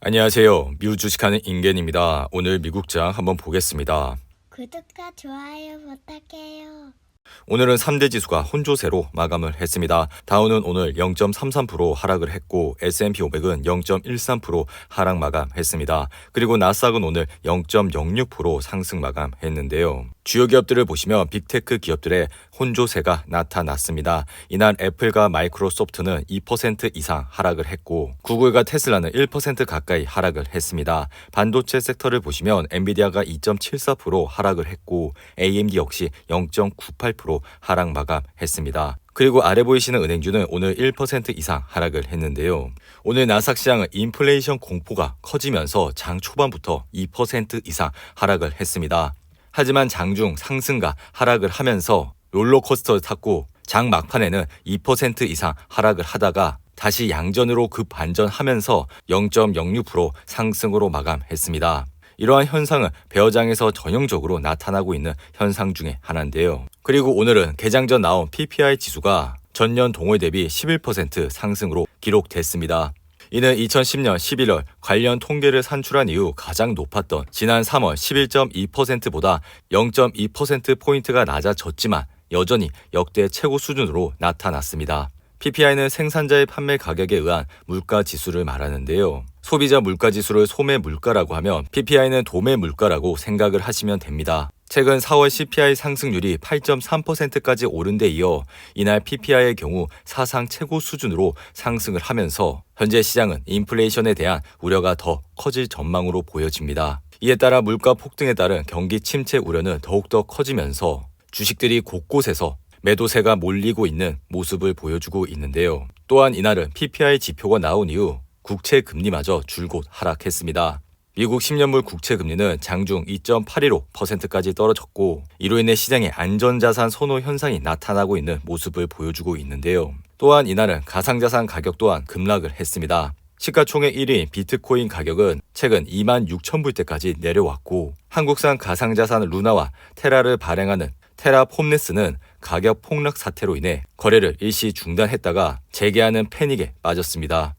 안녕하세요. 미국 주식하는 인겐입니다. 오늘 미국장 한번 보겠습니다. 구독과 좋아요 부탁해요. 오늘은 3대 지수가 혼조세로 마감을 했습니다. 다우는 오늘 0.33% 하락을 했고 S&P 500은 0.13% 하락 마감했습니다. 그리고 나스닥은 오늘 0.06% 상승 마감했는데요. 주요 기업들을 보시면 빅테크 기업들의 혼조세가 나타났습니다. 이날 애플과 마이크로소프트는 2% 이상 하락을 했고 구글과 테슬라는 1% 가까이 하락을 했습니다. 반도체 섹터를 보시면 엔비디아가 2.74% 하락을 했고 AMD 역시 0.98% 하락 마감했습니다. 그리고 아래 보이시는 은행주는 오늘 1% 이상 하락을 했는데요. 오늘 나스닥 시장은 인플레이션 공포가 커지면서 장 초반부터 2% 이상 하락을 했습니다. 하지만 장중 상승과 하락을 하면서 롤러코스터를 탔고 장 막판에는 2% 이상 하락을 하다가 다시 양전으로 급반전하면서 0.06% 상승으로 마감했습니다. 이러한 현상은 베어장에서 전형적으로 나타나고 있는 현상 중에 하나인데요. 그리고 오늘은 개장 전 나온 PPI 지수가 전년 동월 대비 11% 상승으로 기록됐습니다. 이는 2010년 11월 관련 통계를 산출한 이후 가장 높았던 지난 3월 11.2%보다 0.2%포인트가 낮아졌지만 여전히 역대 최고 수준으로 나타났습니다. PPI는 생산자의 판매 가격에 의한 물가 지수를 말하는데요. 소비자 물가 지수를 소매 물가라고 하면 PPI는 도매 물가라고 생각을 하시면 됩니다. 최근 4월 CPI 상승률이 8.3%까지 오른 데 이어 이날 PPI의 경우 사상 최고 수준으로 상승을 하면서 현재 시장은 인플레이션에 대한 우려가 더 커질 전망으로 보여집니다. 이에 따라 물가 폭등에 따른 경기 침체 우려는 더욱더 커지면서 주식들이 곳곳에서 매도세가 몰리고 있는 모습을 보여주고 있는데요. 또한 이날은 PPI 지표가 나온 이후 국채 금리마저 줄곧 하락했습니다. 미국 10년물 국채 금리는 장중 2.815%까지 떨어졌고 이로 인해 시장에 안전자산 선호 현상이 나타나고 있는 모습을 보여주고 있는데요. 또한 이날은 가상자산 가격 또한 급락을 했습니다. 시가총액 1위인 비트코인 가격은 최근 26,000불대까지 내려왔고 한국산 가상자산 루나와 테라를 발행하는 테라폼네스는 가격 폭락 사태로 인해 거래를 일시 중단했다가 재개하는 패닉에 빠졌습니다.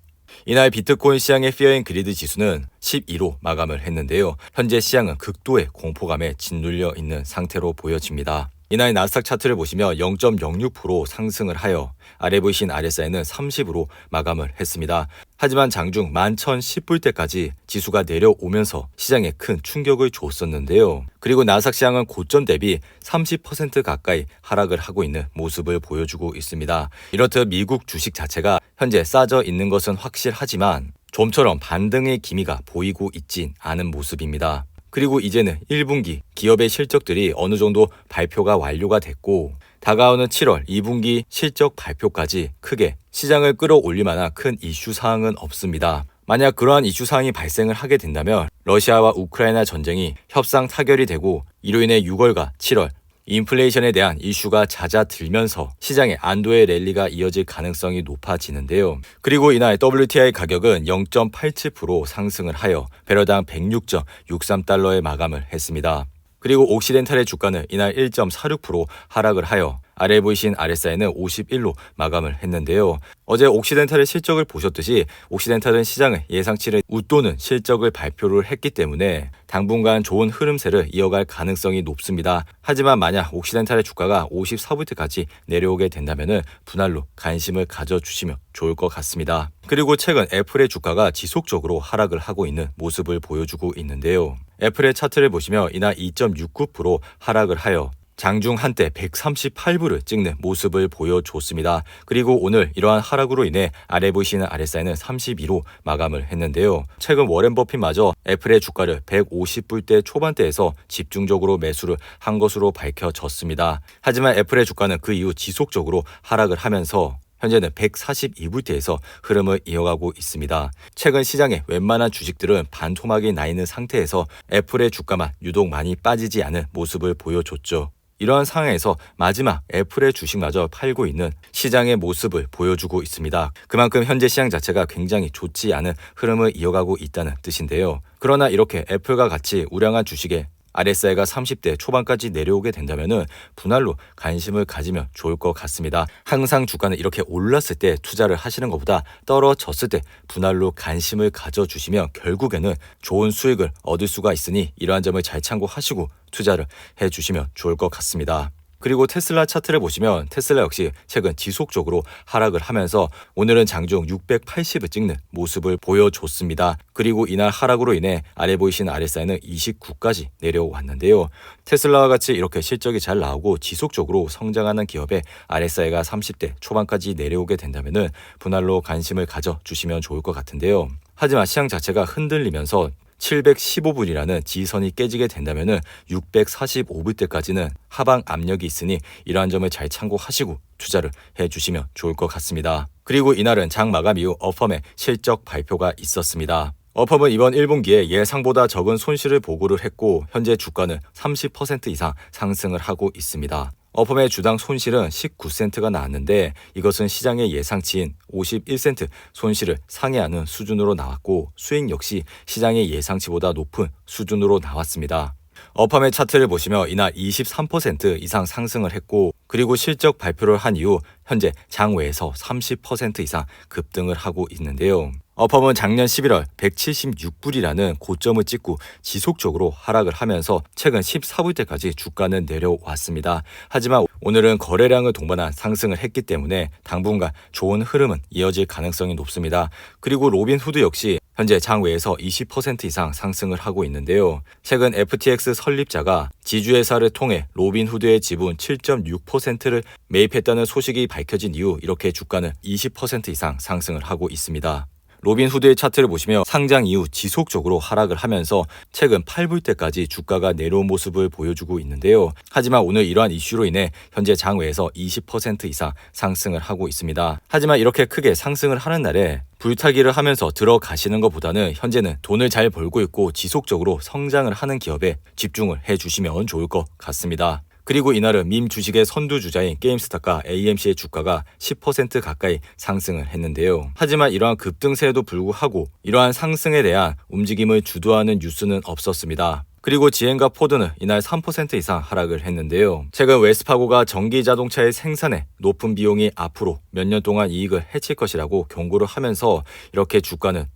이날 비트코인 시장의 피어앤 그리드 지수는 12로 마감을 했는데요. 현재 시장은 극도의 공포감에 짓눌려 있는 상태로 보여집니다. 이날 나스닥 차트를 보시면 0.06% 상승을 하여 아래 보이신 RSI는 30으로 마감을 했습니다. 하지만 장중 11,010불대까지 지수가 내려오면서 시장에 큰 충격을 줬었는데요. 그리고 나스닥 시장은 고점 대비 30% 가까이 하락을 하고 있는 모습을 보여주고 있습니다. 이렇듯 미국 주식 자체가 현재 싸져 있는 것은 확실하지만 좀처럼 반등의 기미가 보이고 있진 않은 모습입니다. 그리고 이제는 1분기 기업의 실적들이 어느 정도 발표가 완료가 됐고 다가오는 7월 2분기 실적 발표까지 크게 시장을 끌어올릴 만한 큰 이슈 사항은 없습니다. 만약 그러한 이슈 사항이 발생을 하게 된다면 러시아와 우크라이나 전쟁이 협상 타결이 되고 이로 인해 6월과 7월 인플레이션에 대한 이슈가 잦아들면서 시장의 안도의 랠리가 이어질 가능성이 높아지는데요. 그리고 이날 WTI 가격은 0.87% 상승을 하여 배럴당 106.63달러에 마감을 했습니다. 그리고 옥시덴탈의 주가는 이날 1.46% 하락을 하여 아래 보이신 RSI는 51로 마감을 했는데요. 어제 옥시덴탈의 실적을 보셨듯이 옥시덴탈은 시장의 예상치를 웃도는 실적을 발표를 했기 때문에 당분간 좋은 흐름세를 이어갈 가능성이 높습니다. 하지만 만약 옥시덴탈의 주가가 54불대까지 내려오게 된다면 분할로 관심을 가져주시면 좋을 것 같습니다. 그리고 최근 애플의 주가가 지속적으로 하락을 하고 있는 모습을 보여주고 있는데요. 애플의 차트를 보시면 이날 2.69% 하락을 하여 장중 한때 138불을 찍는 모습을 보여줬습니다. 그리고 오늘 이러한 하락으로 인해 아래 보이시는 RSI는 32로 마감을 했는데요. 최근 워렌 버핏마저 애플의 주가를 150불대 초반대에서 집중적으로 매수를 한 것으로 밝혀졌습니다. 하지만 애플의 주가는 그 이후 지속적으로 하락을 하면서 현재는 142불대에서 흐름을 이어가고 있습니다. 최근 시장의 웬만한 주식들은 반토막이 나 있는 상태에서 애플의 주가만 유독 많이 빠지지 않은 모습을 보여줬죠. 이러한 상황에서 마지막 애플의 주식마저 팔고 있는 시장의 모습을 보여주고 있습니다. 그만큼 현재 시장 자체가 굉장히 좋지 않은 흐름을 이어가고 있다는 뜻인데요. 그러나 이렇게 애플과 같이 우량한 주식에 RSI가 30대 초반까지 내려오게 된다면 분할로 관심을 가지면 좋을 것 같습니다. 항상 주가는 이렇게 올랐을 때 투자를 하시는 것보다 떨어졌을 때 분할로 관심을 가져주시면 결국에는 좋은 수익을 얻을 수가 있으니 이러한 점을 잘 참고하시고 투자를 해주시면 좋을 것 같습니다. 그리고 테슬라 차트를 보시면 테슬라 역시 최근 지속적으로 하락을 하면서 오늘은 장중 680을 찍는 모습을 보여줬습니다. 그리고 이날 하락으로 인해 아래 보이시는 RSI는 29까지 내려왔는데요. 테슬라와 같이 이렇게 실적이 잘 나오고 지속적으로 성장하는 기업의 RSI가 30대 초반까지 내려오게 된다면 분할로 관심을 가져주시면 좋을 것 같은데요. 하지만 시장 자체가 흔들리면서 715불이라는 지지선이 깨지게 된다면 645불 때까지는 하방 압력이 있으니 이러한 점을 잘 참고하시고 투자를 해주시면 좋을 것 같습니다. 그리고 이날은 장 마감 이후 어펌의 실적 발표가 있었습니다. 어펌은 이번 1분기에 예상보다 적은 손실을 보고를 했고 현재 주가는 30% 이상 상승을 하고 있습니다. 어펌의 주당 손실은 19센트가 나왔는데 이것은 시장의 예상치인 51센트 손실을 상회하는 수준으로 나왔고 수익 역시 시장의 예상치보다 높은 수준으로 나왔습니다. 어펌의 차트를 보시면 이날 23% 이상 상승을 했고 그리고 실적 발표를 한 이후 현재 장외에서 30% 이상 급등을 하고 있는데요. 어펌은 작년 11월 176불이라는 고점을 찍고 지속적으로 하락을 하면서 최근 14불 때까지 주가는 내려왔습니다. 하지만 오늘은 거래량을 동반한 상승을 했기 때문에 당분간 좋은 흐름은 이어질 가능성이 높습니다. 그리고 로빈후드 역시 현재 장외에서 20% 이상 상승을 하고 있는데요. 최근 FTX 설립자가 지주회사를 통해 로빈후드의 지분 7.6%를 매입했다는 소식이 밝혀진 이후 이렇게 주가는 20% 이상 상승을 하고 있습니다. 로빈후드의 차트를 보시면 상장 이후 지속적으로 하락을 하면서 최근 8불 때까지 주가가 내려온 모습을 보여주고 있는데요. 하지만 오늘 이러한 이슈로 인해 현재 장외에서 20% 이상 상승을 하고 있습니다. 하지만 이렇게 크게 상승을 하는 날에 불타기를 하면서 들어가시는 것보다는 현재는 돈을 잘 벌고 있고 지속적으로 성장을 하는 기업에 집중을 해주시면 좋을 것 같습니다. 그리고 이날은 밈 주식의 선두주자인 게임스탑과 AMC의 주가가 10% 가까이 상승을 했는데요. 하지만 이러한 급등세에도 불구하고 이러한 상승에 대한 움직임을 주도하는 뉴스는 없었습니다. 그리고 GM과 포드는 이날 3% 이상 하락을 했는데요. 최근 웰스파고가 전기 자동차의 생산에 높은 비용이 앞으로 몇 년 동안 이익을 해칠 것이라고 경고를 하면서 이렇게 주가는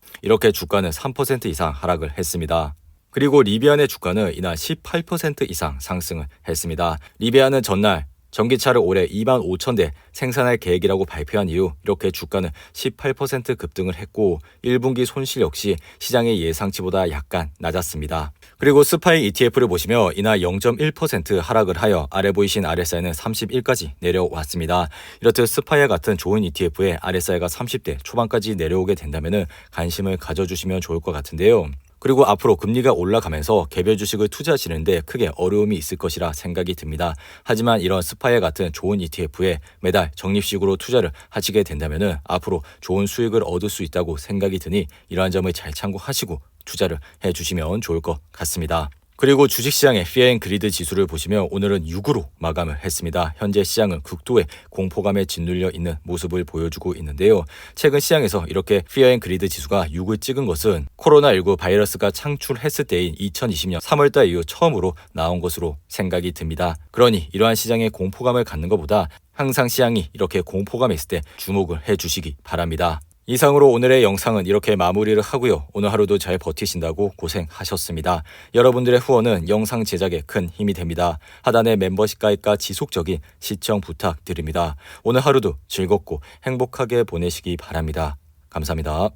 3% 이상 하락을 했습니다. 그리고 리비안의 주가는 이날 18% 이상 상승을 했습니다. 리비안은 전날 전기차를 올해 25,000대 생산할 계획이라고 발표한 이후 이렇게 주가는 18% 급등을 했고 1분기 손실 역시 시장의 예상치보다 약간 낮았습니다. 그리고 스파이 ETF를 보시면 이날 0.1% 하락을 하여 아래 보이신 RSI는 31까지 내려왔습니다. 이렇듯 스파이와 같은 좋은 ETF에 RSI가 30대 초반까지 내려오게 된다면 관심을 가져주시면 좋을 것 같은데요. 그리고 앞으로 금리가 올라가면서 개별 주식을 투자하시는데 크게 어려움이 있을 것이라 생각이 듭니다. 하지만 이런 스파이어 같은 좋은 ETF에 매달 적립식으로 투자를 하시게 된다면 앞으로 좋은 수익을 얻을 수 있다고 생각이 드니 이러한 점을 잘 참고하시고 투자를 해주시면 좋을 것 같습니다. 그리고 주식시장의 Fear and Greed 지수를 보시면 오늘은 6으로 마감을 했습니다. 현재 시장은 극도의 공포감에 짓눌려 있는 모습을 보여주고 있는데요. 최근 시장에서 이렇게 Fear and Greed 지수가 6을 찍은 것은 코로나19 바이러스가 창출했을 때인 2020년 3월달 이후 처음으로 나온 것으로 생각이 듭니다. 그러니 이러한 시장의 공포감을 갖는 것보다 항상 시장이 이렇게 공포감이 있을 때 주목을 해주시기 바랍니다. 이상으로 오늘의 영상은 이렇게 마무리를 하고요. 오늘 하루도 잘 버티신다고 고생하셨습니다. 여러분들의 후원은 영상 제작에 큰 힘이 됩니다. 하단의 멤버십 가입과 지속적인 시청 부탁드립니다. 오늘 하루도 즐겁고 행복하게 보내시기 바랍니다. 감사합니다.